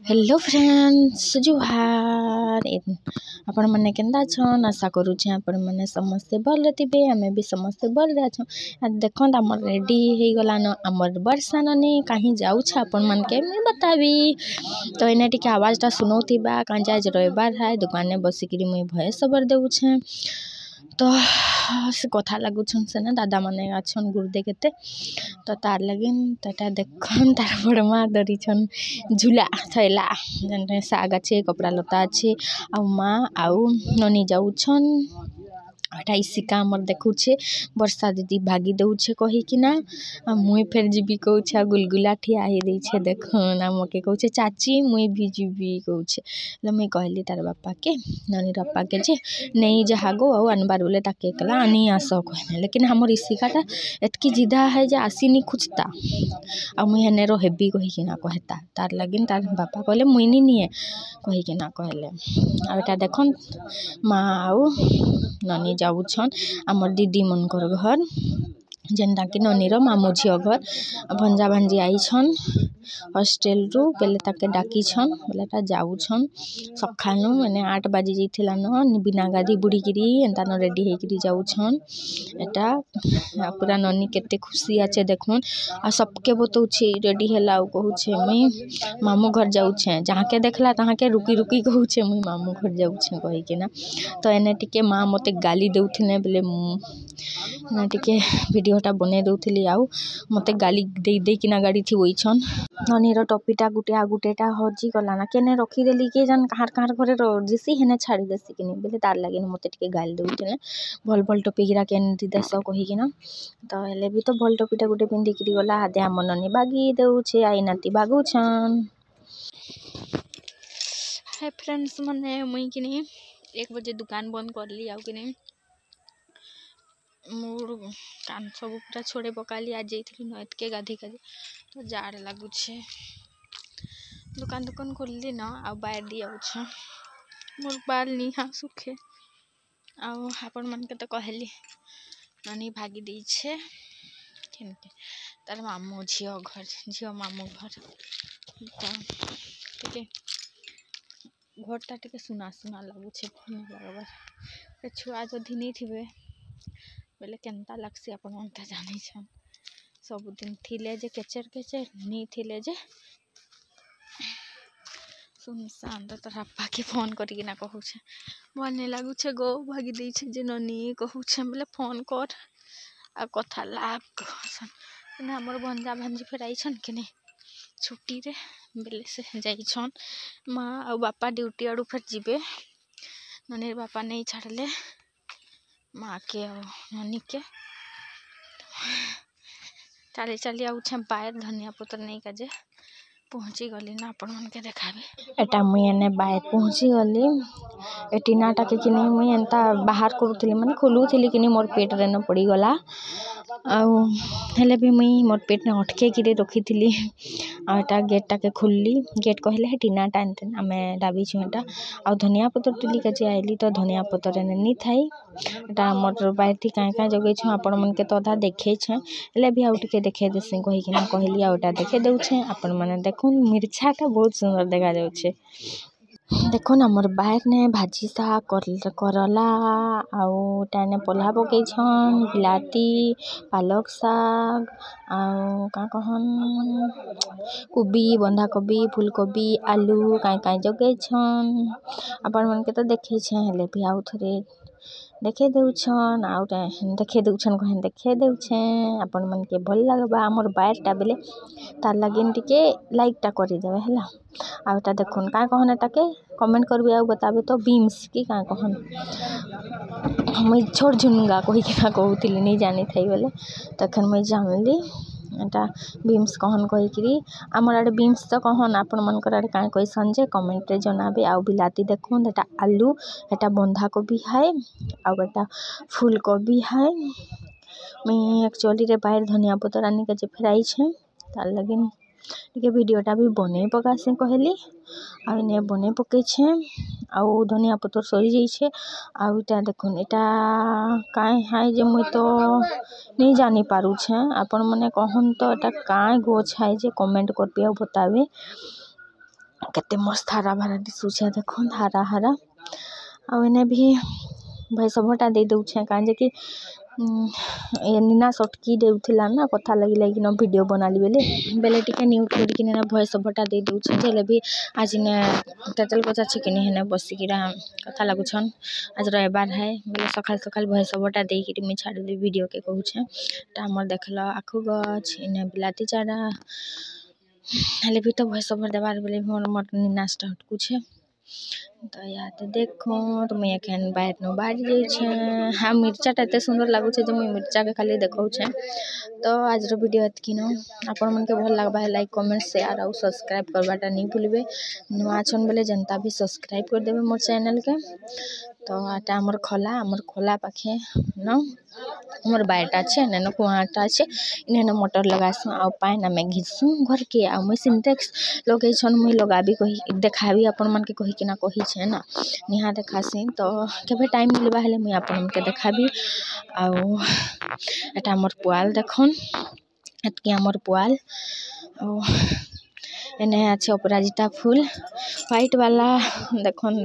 Hello friends जुहार आपण मैंने केंदा छन आशा करूँ आपण मैंने समस्ते भल थे आम भी समस्ते भल अच्छा देखो आम रेडी हो गलान आमर बर्षा ननी कहीं जाऊँ आपण मन के मुझे बताबी तो इन्हें टी आवाज़टा शुणाऊा कहीं आज रविवार है दुकान बसिक मुई भयस खबर देछे तो से कथा लगुन से ना दादा मैंने अच्छन गुर्दे केते तो तार लगे तो देखन तार बड़मा धरी छन झूला थैला जन साग अच्छे कपड़ा लता अच्छे आ माँ आउ ननी जाऊन एटा इसिका आमर देखुचे वर्षा दीदी भागी दौचे कहीकिना मुई फेर जीवी कौचे गुलगुला ठिया ही देछे देखन मके कौचे चाची मुई भी जीवी कौचे मुई कहली तार बापा के ननी बापा के जे नहीं जहा गो आउ अनबार बोले ताके कला आनी आस कहने लेकिन हमर इसिकाटा एतकी जिदा है जे आसीनी खुजता आ मुई हेने हेबी कहीकिना कहता तार लगिन तार बापा कहले मुई नी निए कहीकिना कहले आ बेटा देखन माँ आउ ननी जाऊन आमर दीदी मनकर घर जेनटा कि ननीर मामू झील घर भंजा भांजी आई छन हॉस्टेल रु बेले ताके डाकी छन बेलेटा जाऊन सखानु मैंने 8 बाजी जाइथिला न बिना गाधी बुड़ीगिरी एंता न रेडी होकर जाऊन एटा पूरा ननी केते खुशी आछे देखुन आ सबके बतौछे रेडी हैला कहूछे मुई मामू घर जाऊछे जहाँ के देखला तहाँ के रुकी रुकी कहूछे मुई मामू घर जाऊछे कहीकिना तो एने टिके माँ मते गाली दउथिने बेले ना टिके वीडियोटा बने दउथिली आउ मते गाली दे दे किना गाड़ी थी वही छन ननीर टपीटा गुटे आ गुटेटा हजी गला ना केने रखी देली के जान कहार कहार घरे जिसी हेने छाड़ी देसी किनी बेले तार लागे मते टिके गाली दउथिले भल भल टपी गिरा केन दी देस कहीकिना तो हेले भी तो भल टपीटा गुटे पिंदी किरी गला हादे आम ननी बागी दउछे आई नाती बागु छन। हाय फ्रेंड्स मने मुई किनी 1 बजे दुकान बंद करली आउ किनी मोर कान सब पूरा छोड़े पकाली आज जाइली न एतके गाधी गाधी तो जार लगुचे दुकान दुकान खोलली न आ बाहर दी आउछ मोर बाल निहा सुखे आउ आपण मन के तो कहली ननी भागी देछे केनके तार मामू झियो घर झियो मामू घर तो टिके घरटा टिके सुना सुना लगुचे फोन लगबार छुआ जदि नहीं थिबे बेले केनता लागसी आपण मन त जानि छन सब दिन थिले जे केचर केचर नहीं थिले जे सुनसान तो तोर अप्पा के फोन करिकिना कहूछे भल नहीं लागुछे गो भागी देछे जे ननी कहूछे बेले फोन कर आ कथा लाग हमर भंजा भांजी फेर आई छन के नहीं छुट्टी रे बेले से जाई छन माँ आ बापा ड्यूटी आड़ू फेर जीबे ननीर बापा नहीं छाड़ले माँ के ननी के चली चली आउछे बाहर धनिया पत्र नहीं काजे पहुँची गली ना आपण मन के देखाबे एटा मुई एने बाहर पहुँची गली एटीनाटा के किनी मुई एंता बाहर करूथिली माने खोलुथिली किनी मोर पेट रे न पड़ी गला आउ हेले भी मुई मोर पेट ने अटके किरे रखीथिली आ एटा गेटटा के खुलली गेट कहले हे टीनाटा एंते आमे डाबी छुटा आ धनिया पत्र तुली के जे आइली तो धनिया पत्र ने नी थाई एटा मोर बाइटी काई काई जगे छु आपण मन के तो आधा देखे छे हेले भी आउ टिके देखे देसी कहिकिना कहली आ एटा देखे देउछे आपण माने देखुन मिर्चाटा बहुत सुंदर देखा जाउछे देखो ना मोर बाहर ने भाजी सा करला आउ टाने पोला पकई छन बिलाती पालक साग आउ का कहन कोबी बंधा कोबी फूलकोबी आलू काई काई जगे छन आपण मन के तो देखे छे हेले भी आउ थरे देखे देउछन आउ देखे देउछन कहन देखे देउछे आपण मन के भल लागबा हमर बायरटा बेले तार लागिन टिके लाइकटा करि देबे हला आ एटा देखुन का कहन एटाके कमेंट करबे आ बताबे तो बीम्स की का कहन मुई छोड़ झुनगा कहिकिना कहूतिली नहीं जानी थाई बोले तखन मुई जानली एटा बीम्स कहन कहिकरी हमर आड़े बीम्स तो कहन आपण मनकर आड़े काई कहसन जे कमेंट रे जनाबे आ बिलाती देखुन एटा आलू एटा बंधा कोबी है आ एटा फूल कोबी है मैं एक्चुअली रे बाहर धनिया पत्र आनी के जे फेराई छे तार लगिन टिके वीडियोटा भी बने पकासे कहली आ ने बने पके छे आ धनिया पत्र सरी जाई छे आ इटा देखुन एटा काई है जे मुई तो नहीं जानी पारू छे आपण माने कहन तो एटा काई गोछ है जे कमेंट करबे आ बताबे केते मस्त हरा भरा दिशुछे देखो हरा हरा आ एने भी भाई सबटा दे दउछे काजे कि नीना सटकी देउथिला ना कथा लगी लगी न वीडियो बनाली बेले टिके न्यूट करिकिन ना भय सबटा दे दउछे जेले भी आज ने तेतल कचा छिकिन हेने बसिकिरा कथा लागुछन आज रविवार है बेले सकाल सकाल भय सबटा देकिरि मि छाड़ली वीडियो के कहूछे ता हमर देखला आखु गछ इने बिलाती चारा हेले भी तो भय सब देबार बेले मोर मट नीना स्टार्ट कुछे तो याद देखो तो मैं एखन बाहर नो बाहर जाई छे हाँ मिर्चाटा एते सुंदर लागुछे जे मुई मिर्चा के खाली देखौछे तो आज रो वीडियो एतकी न आपन मन के भल लागबा है लाइक कमेंट शेयर और सब्सक्राइब करबाटा नहीं भूलबे नुआ छन बेले जनता भी सब्सक्राइब कर देबे मोर चैनल के तो आटा हमर खोला पाखे न हमर बायटा छे ने कुआटा छे इने न मोटर लगासु आ पानी में घिसु घर के आ मैं सिंटेक्स लगे छन मुई लगाबी कही देखाबी अपन मन के कही कि ना कही छे ना निहा देखासी तो केबे टाइम मिलबा हेले मुई अपन मन के देखाबी आ एटा हमर पुआल देखन एतकी हमर पुआल एने আছে अपराजिता फूल व्हाइट वाला देखन